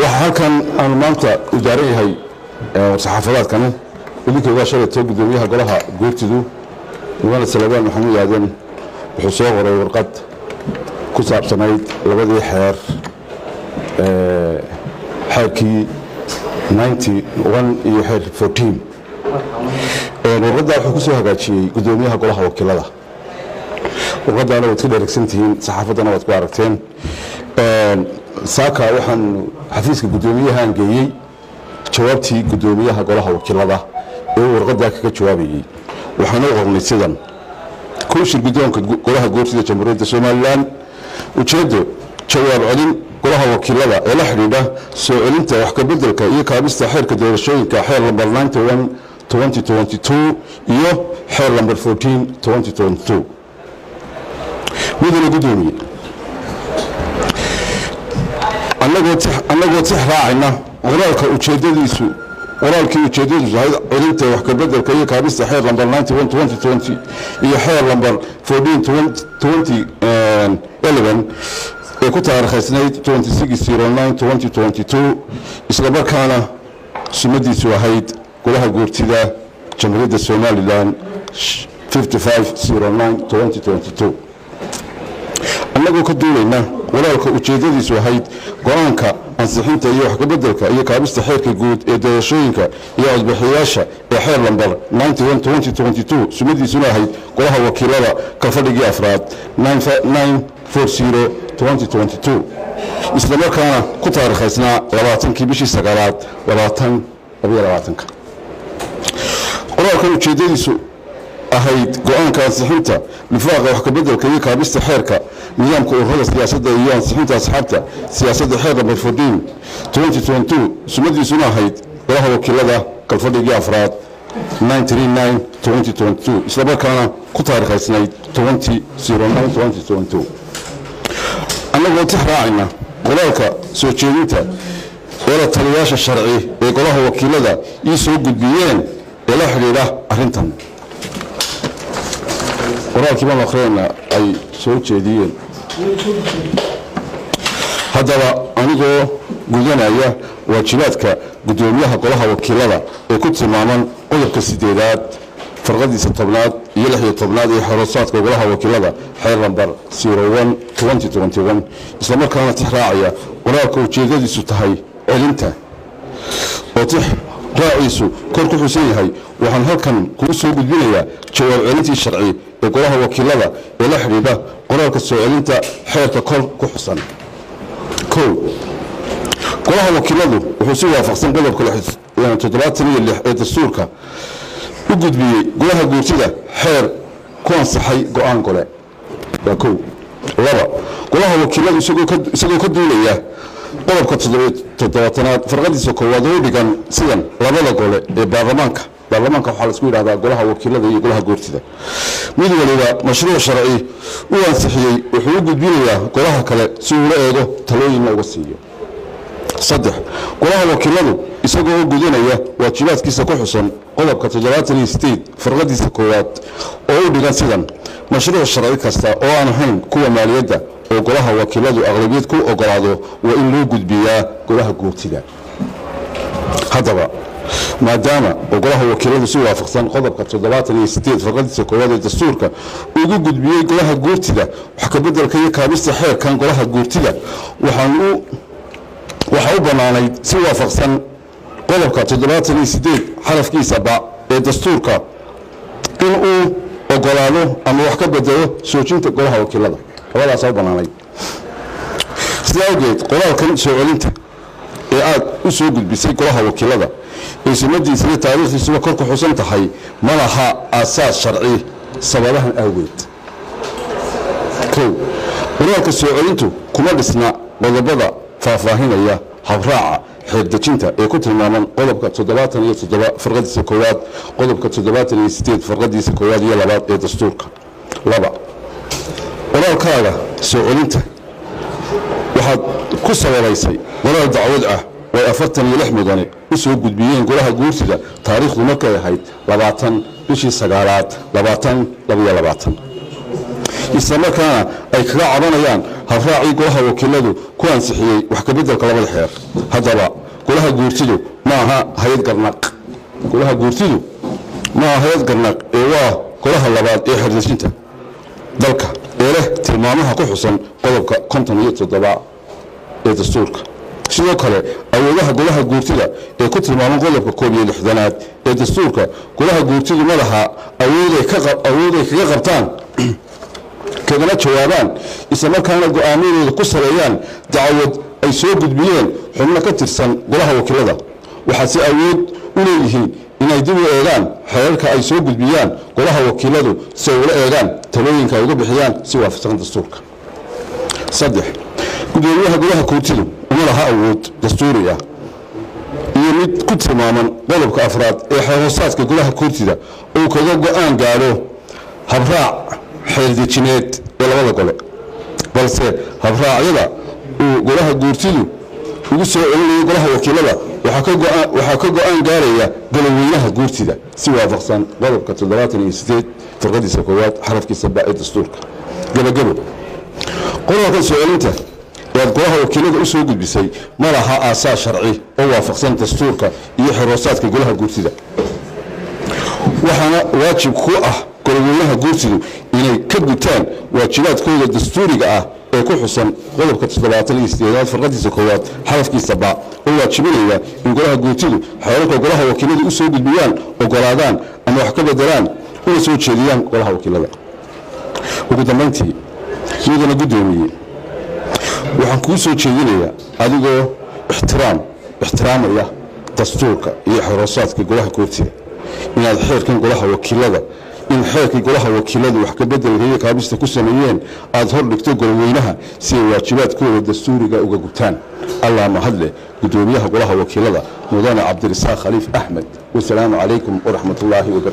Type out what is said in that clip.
وحكم أنا مانتا إدارية هي صحافات كانوا اللي كانوا شغلة توجد وياها قالها قلت له وأنا سلمان محمود عادن بحصول ورقات كتاب سنايد لبدي حير حكي 91 يحير 14 ورقد حكوسها قاتشي قدوميها قالها وكيلها وقد أنا وتقدر ركسنتين صحافتنا وتباركتين ساكا وحن حفيز قدوميها نجيي جوابتي قدوميها قالها وكيلها ورقد ذاك جوابي وحنوغ من السدن كل شيء قدوم قالها قوتي جمهورية الصوماليلان وشهدوا جواب علم قالها وكيلها إلى حديده سؤالنت وحكى بدلك إيه كابست حير كدور الشوي كحير نمبر 91 2022 إيه حير نمبر 14 2022 ماذا قدومي أنا قلت راعينا ورالك وشهديسو ورالك وشهديسو هذا علمت وحكى بدل كي كابست حير نمبر 91 2020 هي حير نمبر 14 2011 كنت أرخص سنة 2609 2022 إسلام كان سمدي سواهيد كلها قلت ذا جمهورية الصوماليلان 5509 2022 أنا قلت دولنا ولكن وجدتي سوهيد قرانك أنصحنت أيها حق بدلك أيها كابست حير كجود إدارشينك يعود بحياشة حير نمبر 91 2022 سمدي سواهيد كلها وكيلها كفرق أفراد 9940 2022 إسلام كان كنت أرخصنا لباتن كبيشي سقالات لباتن أبي لباتنك ولكن وجدتي أهيد قرآن كان صحنته لفاق وحكى بدل كي كابست حيرك نظامك أورهذا سياسة إيان صحنته أصحابته سياسة حير بالفردين 2022 سمدي سنة هيد وله وكيل هذا كالفرد أفراد 939 2022 إسلام كان قطار خيسناي 2009 2022 أنا قلت راعينا ولك سوتشينته ولا الترياش الشرعي يقوله وكيل هذا يسوق بيين إلى حريره أهنتم وراك ما الآخرين أي سوق جديد هذا أنا قلنا إياه واجباتك قدوميها قلها وكيلها كنت معمن قلب كسيدات فرقدي الطبلات يلحي الطبلات حراسات قلها وكيلها حير نمبر 01 2021 إسلام كانت راعية وراك وجدي ستهاي علمته وتح راعيسو كل حسين هاي وحن هالكن كوسو قدبينيا جواب علمتي الشرعي يقولها وكيلها إلى حريبه قرارك السؤال أنت حيرك كل كحسن كل قولها وكيله وحسوا فحسن قلب كل حس يعني تدرات سنية اللي الدستورك وجد بي قولها قوتية حير كون صحي قوان قوله كل لبا قولها وكيله يسقوا كدولية قلب كتدراتنا فرقدي سكوا ذو بيجان سيان لبلا قوله برلمانك وحال اسمه هذا قولها وكيله يقولها قوتية ميد وليبا مشروع شرعي وانسحيي وحقوق الدنيا قولها كلا سورة ايضا تلوين وغسية صدح قولها وكيله يساقوا قدونية واجبات كيسا كحسن قولب كتجارات الاستيد فرغدي سكوات وقول بيغان سيدان مشروع الشرعي كاستا وان هين كوة مالية وقولها وكيله أغلبية كو أقرادو وإن لو قد بيا قولها قوتية هذا ما دام وقالها وكيله سوى فقسان قضب كتدلات الاستيد فرقد سكواد الدستورك وجود بيه قالها قورتيدا وحكى بدل كي كابست حير كان قالها قورتيدا وحاو بناني سوى فقسان قضب كتدلات الاستيد حرف كي سبع الدستورك إنه وقالوا أما وحكى بدله سوچنت قالها وكيله ولا سوى بناني سلاوجيت قالها كان سؤالنت aad u soo gudbisay golaha wakiilada ismadiisa taariikhdiisa waa korku xusan tahay malaha asaas sharci sababahan awgeed wararka soo celintu kuma dhisna qodobada faahfaahinaya habraaca xeeldejinta ee ku tilmaaman qodobka 77 farqadiisa koowaad qodobka 78 farqadiisa koowaad iyo labaad ee dastuurka laba wararkaaga soo celinta waxaad ku sababaysay warar dacwad ah way 46 mudane u soo gudbiyeen golaha guursiga taariikhdu markay ahayd 20 bishii 9 2022 islamarkaana ay kaga cabanayaan habraacii golaha wakiiladu ku ansixiyey wax ka beddelka labada xeer. haddaba golaha guurtidu ma aha hay'ad garnaq golaha guurtidu ma aha hay'ad garnaq ee waa golaha labaad ee xeerdejinta dalka ee leh tilmaamaha ku xusan qodobka 57 ee dastuurka. sidoo kale awoodaha golaha guurtida ee ku tilmaaman qodobka 61 ee dastuurka golaha guurtidu ma laha awooday kaga qabtaan kagana jawaabaan isla markaana go'aamadooda ku sareeyaan dacwad ay soo gudbiyeen xubno ka tirsan golaha wakiilada. waxaa si awood u leeyihiin inay dib u eegaan xeerarka ay soo gudbiyaan golaha wakiiladu si ay ula eegaan talooyinka ay uga bixiyaan si waafaqsan dastuurka. 3 gudoomiyaha golaha guurtidu uma laha awood dastuuri ah iyo mid ku tilmaaman qodobka 4 ee xeerarka golaha guurtida oo kaga go'aan gaaro habraac xeerdejineed ee labada gole, balse habraacyada uu golaha guurtidu ugu soo celinayay golaha wakiilada waxaa ka go'aan gaaraya goloweynaha guurtida si waafaqsan qodobka 78 farqadiisa koowaad xarafkiisa ba ee dastuurka. gabagabo qodobka soo celinta ee golaha wakiilada u soo gudbisay ma laha aasaas sharci oo waafaqsan dastuurka iyo xeerarka golaha guurtida, waxaana waajib ku ah goloweynaha guurtidu inay ka gutaan waajibaadkooda dastuuriga ah ee ku xusan qodobka 78 farqadiisa koowaad xarafkiisa ba oo waajibinaya in golaha guurtidu xeerarka golaha wakiilada u soo gudbiyaan ogolaadaan ama wax ka bedelaan una soo jeediyaan golaha wakiilada. ugu dambeyntii iyadana gudoomiye waxaan kuu soo jeedinayaa adigoo ixtiraamaya dastuurka iyo xeerarka golaha guurtida inaad xeerkan golaha wakiilada in xeerkii golaha wakiiladu wax ka bedelaya kaabista ku sameeyeen aad hor dhigto goloweynaha si ay waajibaadkooda dastuuriga uga gutaan. allah ma hadle gudoomiyaha golaha wakiilada mudane cabdirasaaq khaliif axmed. wasalaamu calaykum waraxmatullaahi wabarakatuh.